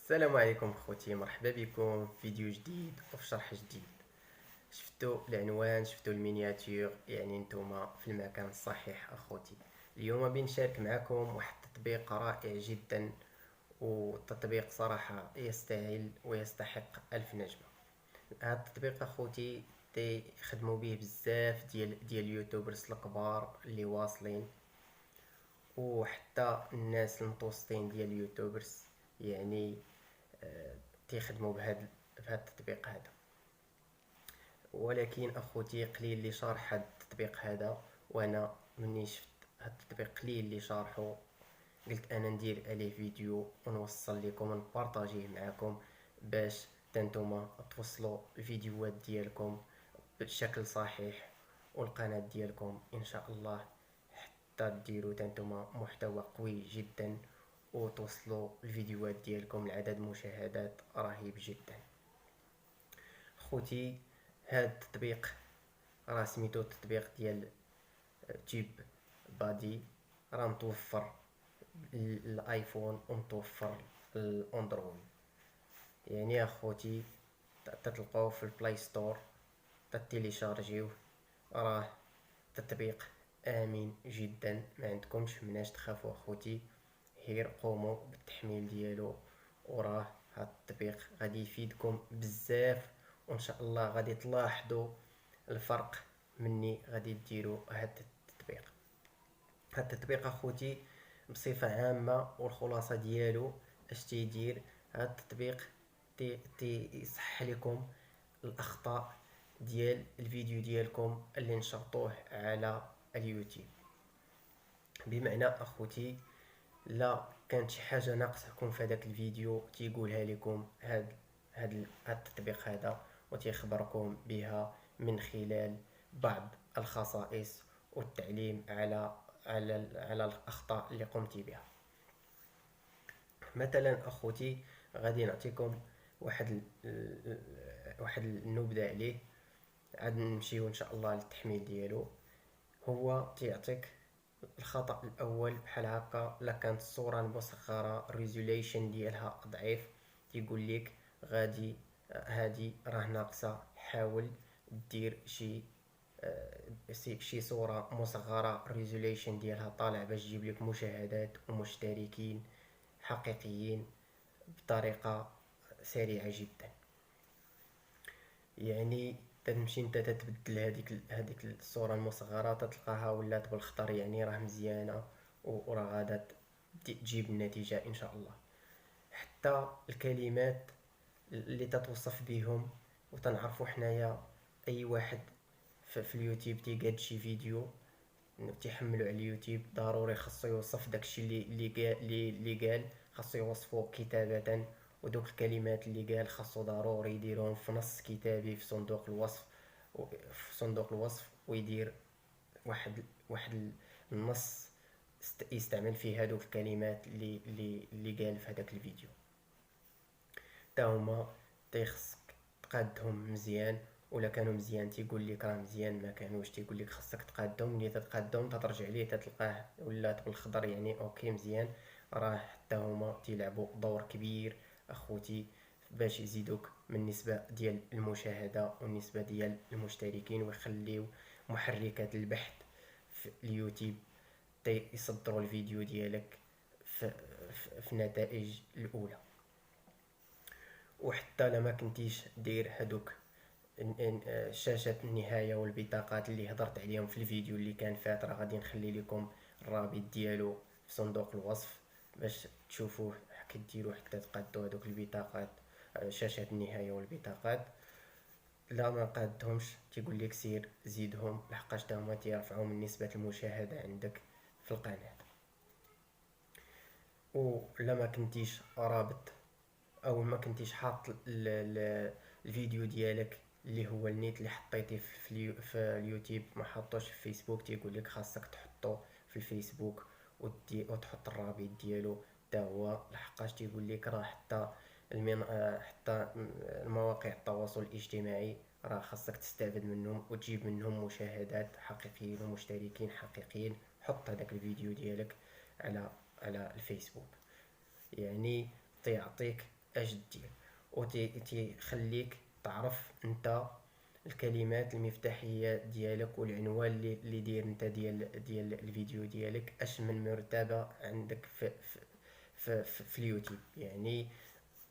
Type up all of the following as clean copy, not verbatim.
السلام عليكم خوتي، مرحبا بكم في فيديو جديد وفي شرح جديد. شفتوا العنوان، شفتوا المينياتير، يعني نتوما في المكان الصحيح اخوتي. اليوم بنشارك معكم واحد التطبيق رائع جدا، والتطبيق صراحة يستاهل ويستحق 1000 نجمة. هذا التطبيق اخوتي يخدموا به بزاف ديال اليوتيوبرز الكبار اللي واصلين، وحتى الناس المتوسطين ديال اليوتيوبرز، يعني تيخدموا بهذا التطبيق هذا. ولكن اخوتي قليل اللي شارح هذا التطبيق هذا، وانا مني شفت هذا التطبيق قليل اللي شارحه قلت انا ندير عليه فيديو ونوصل لكم ونبارطاجيه معكم باش تنتوما توصلوا الفيديوهات ديالكم بشكل صحيح، والقناة ديالكم ان شاء الله حتى ديروا تنتوما محتوى قوي جدا وتوصلوا الفيديوهات ديالكم لعدد مشاهدات رهيب جدا. خوتي، هاد التطبيق راه سميتو التطبيق ديال تيب بادي، راه متوفر الايفون ومتوفر الاندرويد. يعني اخوتي تتلقاوه في البلاي ستور، تتيليشارجيوه. راه تطبيق امن جدا، ما عندكمش مناش تخافوا اخوتي، غير قوموا بالتحميل ديالو. وراه هاد التطبيق غادي يفيدكم بزاف، وان شاء الله غادي تلاحظوا الفرق مني غادي ديروا هاد التطبيق. هاد التطبيق اخوتي بصفه عامه والخلاصه ديالو اش تيدير. هاد التطبيق تي يصح لكم الاخطاء ديال الفيديو ديالكم اللي نشرطوه على اليوتيوب. بمعنى اخوتي، لا كانت شي حاجه ناقصكم في هذاك الفيديو تيقولها لكم هاد التطبيق هذا، وتيخبركم بها من خلال بعض الخصائص والتعليم على الاخطاء اللي قمتي بها. مثلا اخوتي، غادي نعطيكم واحد النبذه عليه، عاد نمشيو ان شاء الله للتحميل ديالو. هو تيعطيك الخطأ الأول بحال هكا، لا كانت الصورة المصغرة الريزوليشن ديالها ضعيف، تيقول لك غادي هادي راه ناقصة، حاول دير شي صورة مصغرة الريزوليشن ديالها طالع باش تجيب لك مشاهدات ومشتركين حقيقيين بطريقة سريعة جدا. يعني تمشي انت تتبدل هذيك الصوره المصغره تتلقاها ولات بالخضر، يعني راه مزيانه وراه غادا تجيب النتيجه ان شاء الله. حتى الكلمات اللي تتوصف بهم، وتنعرفوا حنايا اي واحد في اليوتيوب تيقاد شي فيديو تيحملو على اليوتيوب، ضروري خاصو يوصف داكشي اللي قال، خاصو يوصفو كتابة. ودوك الكلمات اللي قال خاصو ضروري يديرهم في نص كتابي في صندوق الوصف، ويدير واحد النص يستعمل فيه هادوك الكلمات اللي قال في هداك الفيديو. تا هما تيخصك تقادهم مزيان، ولا كانوا مزيان تيقول لك راه مزيان، ما كانوش تيقول لك خاصك تقادهم. ملي تتقادهم تترجع ليه تتلقاه ولات بالخضر، يعني اوكي مزيان. راه حتى هما تيلعبوا دور كبير اخوتي باش يزيدوك من النسبه ديال المشاهده والنسبه ديال المشتركين، ويخليو محركات البحث في اليوتيوب يصدروا الفيديو ديالك في النتائج الاولى. وحتى لما كنتيش دير هادوك شاشة النهاية والبطاقات اللي هضرت عليهم في الفيديو اللي كان فات، راه غادي نخلي لكم الرابط ديالو في صندوق الوصف باش تشوفوه كديروا حتى تقادوا هادوك البطاقات، شاشة النهاية والبطاقات. لا ما قادهمش تيقول لك سير زيدهم، لحقاش تا هما تيرفعوا من نسبة المشاهدة عندك في القناة. ولا ما كنتيش رابط او ما كنتيش حاط الفيديو ديالك اللي هو النيت اللي حطيتيه في اليوتيوب ما حطوش في فيسبوك، تيقول لك خاصك تحطو في الفيسبوك وتحط الرابط ديالو تا هو، لحقاش تيقول لك راه حتى المواقع التواصل الاجتماعي راه خاصك تستافد منهم وتجيب منهم مشاهدات حقيقيين ومشتركين حقيقيين. حط هذاك الفيديو ديالك على الفيسبوك. يعني تعطيك اش دير، و تيخليك تعرف انت الكلمات المفتاحيه ديالك والعنوان اللي داير انت ديال الفيديو ديالك اش من مرتبه عندك في اليوتيوب. يعني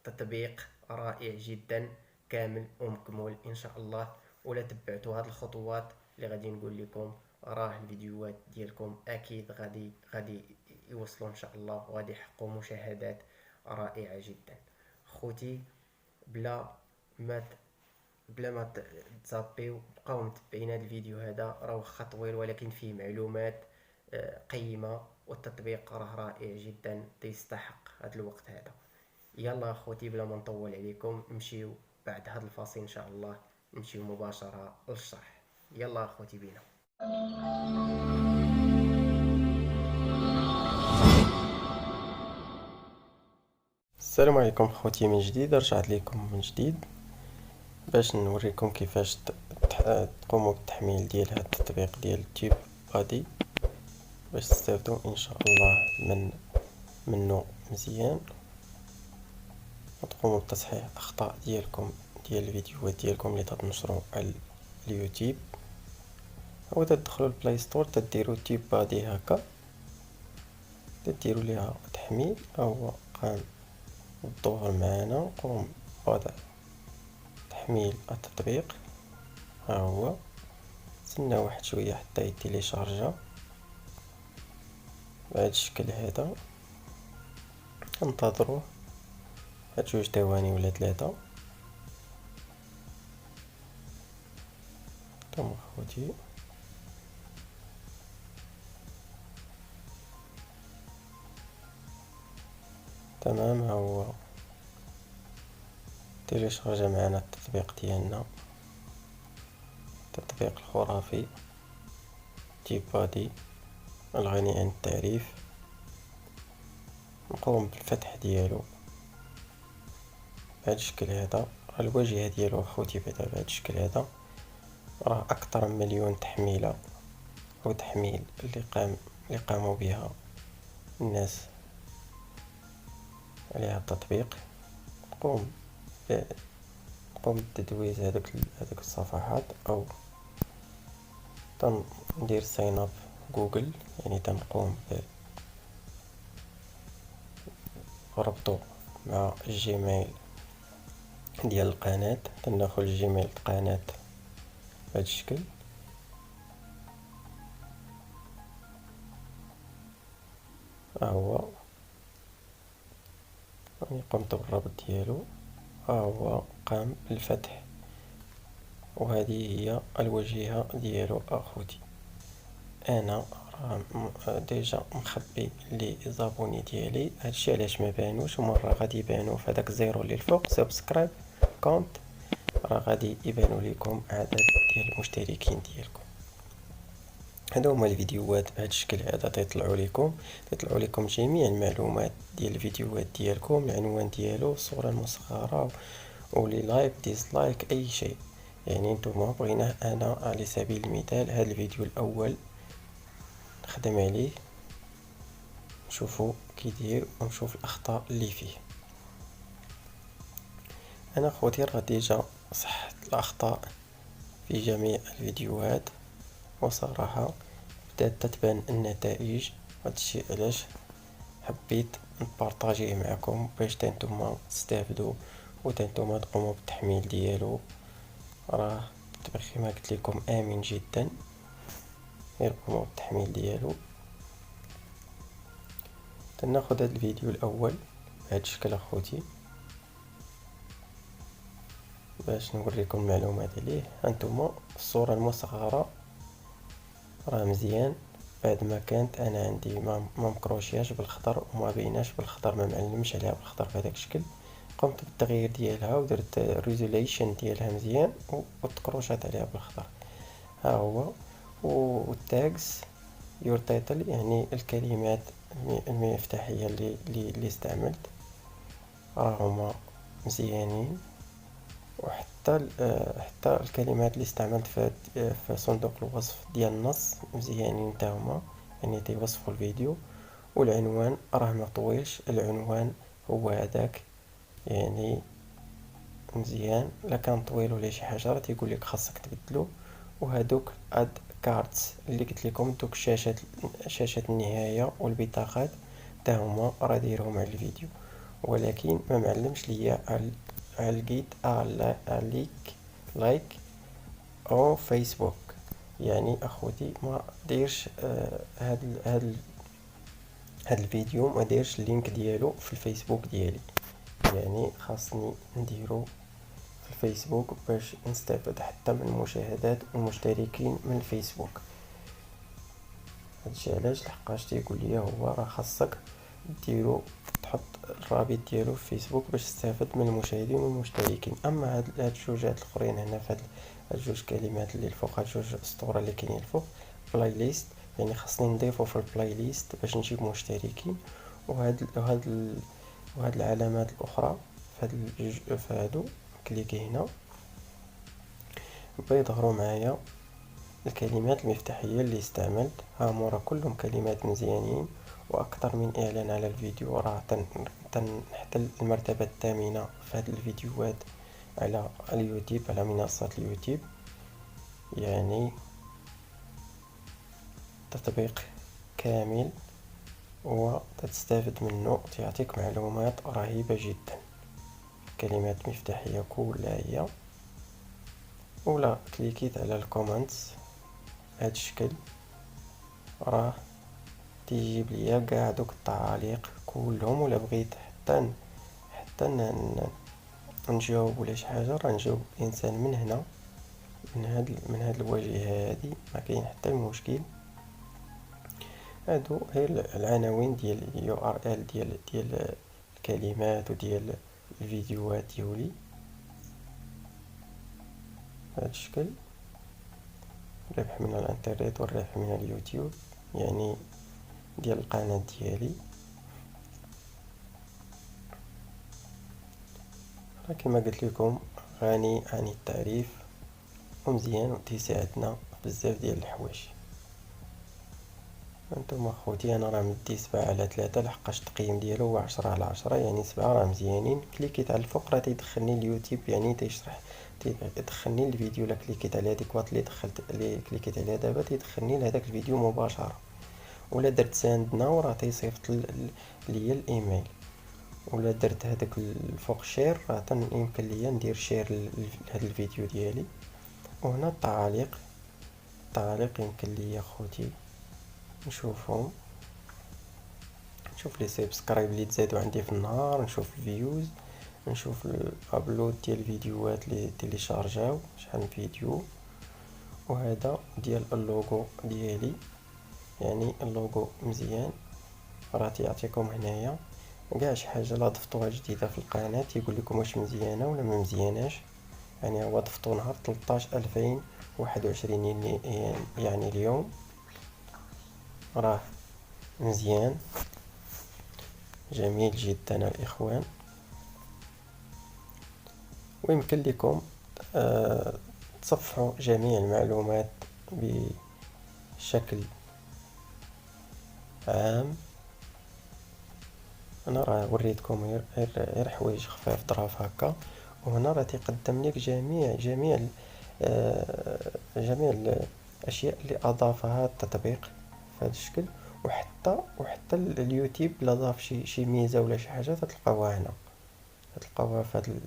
تطبيق رائع جدا، كامل ومكمول ان شاء الله. ولا تبعتوا هاد الخطوات اللي غادي نقول لكم، راه الفيديوهات ديالكم اكيد غادي يوصلوا ان شاء الله، وغادي يحققوا مشاهدات رائعه جدا. خوتي، بلا ما تزابيو، بقاو متبعين هذا الفيديو. هذا راه واخا طويل ولكن فيه معلومات قيمه، والتطبيق راه رائع جدا، تيستحق هذا الوقت هذا. يلا اخوتي، بلا ما نطول عليكم، نمشيو بعد هذا الفاصل ان شاء الله، نمشيو مباشره للشرح. يلا اخوتي بينا. السلام عليكم خوتي من جديد، رجعت لكم من جديد باش نوريكم كيفاش تقوموا بالتحميل ديال هذا التطبيق ديال تيوب بادي، باش تستافدوا ان شاء الله منه مزيان، وتقوموا بتصحيح الاخطاء ديالكم ديال الفيديوهات ديالكم اللي تنشروا على اليوتيوب. او تدخلوا البلاي ستور، تديروا تيوب بادي هكا، تديروا ليها تحميل. هو قام بالظهور معنا، نقوم بوضع تحميل التطبيق. ها هو، نستنى واحد شويه حتى يتيليشارجا بهذا الشكل هذا، انتظروه هاد 2 ثواني ولا 3. تمام خوتي، تمام. ها هو تيليشارجا معنا التطبيق ديالنا، التطبيق الخرافي تيوب بادي الغني عن التعريف. نقوم بالفتح ديالو بهذا الشكل هذا. الواجهه ديالو اخوتي بعدا بهذا الشكل هذا، راه اكثر من مليون تحميله او تحميل اللي قاموا بها الناس على هذا التطبيق. نقوم بتدويز هذوك الصفحات، او تندير ساين اب جوجل، يعني تنقوم بربطو مع الجيميل ديال القناة. تندخل الجيميل القناة بهذا الشكل. ها هو، راني قمت بالربط ديالو. ها هو قام بالفتح، وهذه هي الواجهة ديالو اخوتي. انا ديجا مخبي لي زابوني ديالي، هادشي علاش ما بانوش، ومره غادي يبانو في هذاك الزيرو اللي الفوق سبسكرايب كونت، راه غادي يبانو لكم عدد ديال المشتركين ديالكم. هادو هما الفيديوهات بهذا الشكل هذا، تيطلعوا لكم جميع المعلومات ديال الفيديوهات ديالكم، العنوان ديالو، الصوره المصغره، ولي لايك ديسلايك اي شيء. يعني نتوما بغينا، انا على سبيل المثال هذا الفيديو الاول نخدم عليه، نشوفو كيدير ونشوف الاخطاء اللي فيه. انا خوتي راه ديجا صحت الاخطاء في جميع الفيديوهات، وصراحه بدات تتبان النتائج. هادشي علاش حبيت نبارطاجيه معكم باش نتوما تستافدوا وتنتوما تقوموا بالتحميل ديالو. راه التطبيق كما قلت لكم امن جدا، قوموا بالتحميل ديالو. تناخذ هذا الفيديو الاول بهذا الشكل اخوتي باش نوريكم المعلومات عليه. هانتوما الصوره المصغره راه مزيان، بعد ما كانت انا عندي ما مكروشياش بالخضر وما بيناش بالخضر، ما معلمش عليها بالخضر بهذاك الشكل. قمت بالتغيير ديالها ودرت ريزوليشن ديالها مزيان وتكروشات عليها بالخضر. ها هو، والتاكس يور تايتل، يعني الكلمات المفتاحيه اللي استعملت راهما مزيانين. وحتى حتى الكلمات اللي استعملت في صندوق الوصف ديال النص مزيانين حتى هما، يعني تيوصفوا الفيديو. والعنوان راه ما طويلش، العنوان هو هذاك يعني مزيان. لا كان طويل ولا شي حاجه راه تيقول لك خاصك تبدلو. وهادوك اد كاردز اللي قلت لكم، دوك شاشة النهايه والبطاقات تا هما راه دايرهم على الفيديو، ولكن ما معلمش ليا على الجيت لايك او فيسبوك. يعني اخوتي ما دايرش هاد الفيديو ما دايرش اللينك ديالو في الفيسبوك ديالي، يعني خاصني نديرو في الفيسبوك باش نستافد حتى من المشاهدات والمشتركين من الفيسبوك. هادشي علاش لحقاش تيقول لي هو راه خاصك ديرو تحط الرابط ديالو في فيسبوك باش تستافد من المشاهدين والمشتركين. اما هاد الجوجات الاخرين هنا في هاد جوج كلمات اللي الفوق، هاد جوج اسطوره اللي كاينين الفوق، بلاي ليست، يعني خاصني نضيفو في البلاي ليست باش نجيب مشتركين. وهاد العلامات الاخرى في هادو كليكي هنا بيظهروا معايا الكلمات المفتاحية اللي استعملت. ها مورا كلهم كلمات مزيانين، واكثر من اعلان على الفيديو. راه تنحتل المرتبة الثامنة في هاد الفيديوهات على اليوتيوب، على منصة اليوتيوب. يعني تطبيق كامل وتستفد منه، تعطيك معلومات رهيبة جدا. كلمات مفتاحية كلها هي. ولا كليكيت على الكومنتس هاد الشكل راه تيجيب ليا كاع دوك التعاليق كلهم. ولا بغيت حتى نجاوب ولا شي حاجه راه نجاوب الانسان من هنا، من هاد الواجهه هادي، ما كاين حتى مشكل. هادو هي العناوين ديال يو ار ال ديال الكلمات وديال الفيديوهات ديالي بهذا الشكل. الربح من الانترنت والربح من اليوتيوب، يعني ديال القناه ديالي. كما قلت لكم غني عن التعريف ومزيان وتيساعدنا بزاف ديال الحوايج. انتم خوتي انا راه مدي 7/3 لحقاش التقييم ديالو هو 10/10، يعني 7 راه مزيانين. كليكيت على الفوق راه تيدخلني اليوتيوب، يعني تيشرح تيدخلني الفيديو. لا كليكيت على هذيك واط اللي كليكيت عليها دابا تيدخلني لهذاك الفيديو مباشره. ولا درت ساند ناو راه تيصيفط ليا الايميل. ولا درت هذاك الفوق شير راه يمكن ليا ندير شير لهذا الفيديو ديالي. وهنا التعاليق يمكن ليا خوتي نشوفهم، نشوف لي سبسكرايب اللي تزادوا عندي في النهار، نشوف الفيوز، نشوف الابلود ديال الفيديوهات اللي تيليشارجاو شحال من فيديو. وهذا ديال اللوغو ديالي، يعني اللوغو مزيان. راه تيعطيكم هنايا كاع شي حاجه لا ضفتوها جديده في القناه، يقول لكم واش مزيانه ولا ما مزياناش. يعني هو ضفتو نهار 13/2021، يعني اليوم راه مزيان جميل جدا الاخوان. ويمكن لكم تصفحوا جميع المعلومات بشكل عام. انا راه وريتكم غير حوايج خفاف ظراف هكا. وهنا راه تيقدم لك جميع الاشياء اللي اضافها التطبيق في هذا الشكل. وحتى اليوتيوب لا ضاف شي ميزه ولا شي حاجه تلقاوها هنا، تلقاوها في هذه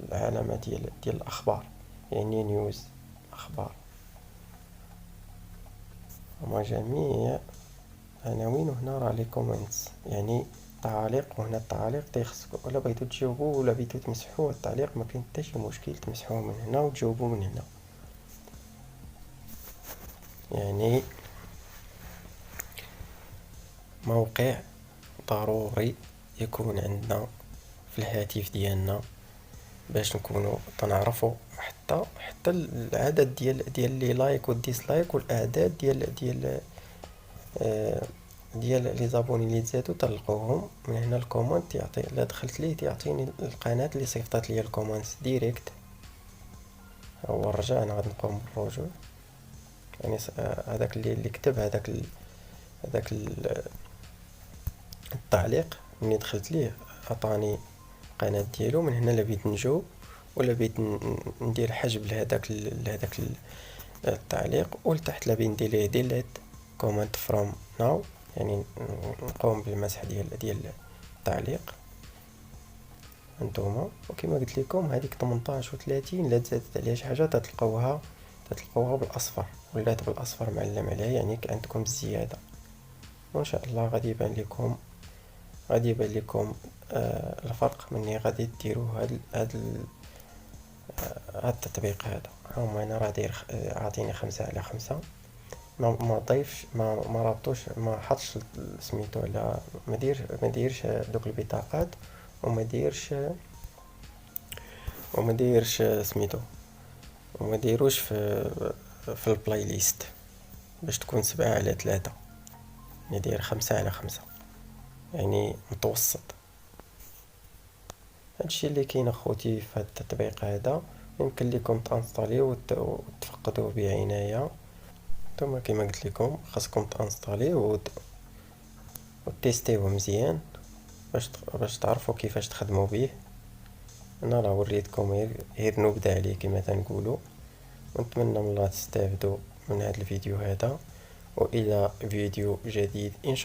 العلامه ديال الاخبار، يعني نيوز اخبار. هما جميع عناوين. وهنا راه لي كومنتس، يعني تعاليق. وهنا التعاليق تيخصكم ولا بغيتو تجاوبوا ولا بغيتو تمسحوا التعليق، ما كاين حتى شي مشكل، تمسحوه من هنا وتجاوبوا من هنا. يعني موقع ضروري يكون عندنا في الهاتف ديالنا باش نكونوا تنعرفوا حتى العدد ديال لي لايك والديسلايك، والاعداد ديال لي زابوني اللي تزادوا تلقوهم من هنا. الكومنت يعطي، الا دخلت ليه تعطيني القناه اللي صيفطات لي الكومنت ديريكت. هو الرجاء انا غادي نقوم بالرجوع، يعني هذاك اللي كتب هذاك التعليق ملي دخلت ليه عطاني القناة ديالو. من هنا بغيت نجاوب ولا بغيت ندير حجب لهداك التعليق، ولتحت بغيت ندير ليه ديليت كومنت فروم ناو، يعني نقوم بالمسح ديال التعليق. هانتوما وكما قلت لكم هذيك 18 و 30 الا تزادت عليها شي حاجه تتلقاوها بالاصفر، ولات بالاصفر معلم عليها، يعني عندكم الزياده. وان شاء الله غادي يبان لكم الفرق مني غادي ديروا هاد التطبيق هذا. هما انا راه داير عاطيني 5/5، ما ضيفش ما رابطوش، ما حطش سميتو على ما ديرش دوك البطاقات، وما ديرش سميتو، وما ديروش في البلاي ليست باش تكون 7/3، يعني داير 5/5، يعني متوسط. هادشي اللي كاين اخوتي في هاد التطبيق هذا، يمكن لكم تانستاليو وتفقدوه بعنايه. نتوما كما قلت لكم خاصكم تانستاليو وتيستيوه مزيان باش تعرفوا كيفاش تخدموا به. انا راه وريتكم غير نبذه عليه كما تنقولوا، ونتمنى من الله تستافدوا من هذا الفيديو هذا، والى فيديو جديد ان شاء الله.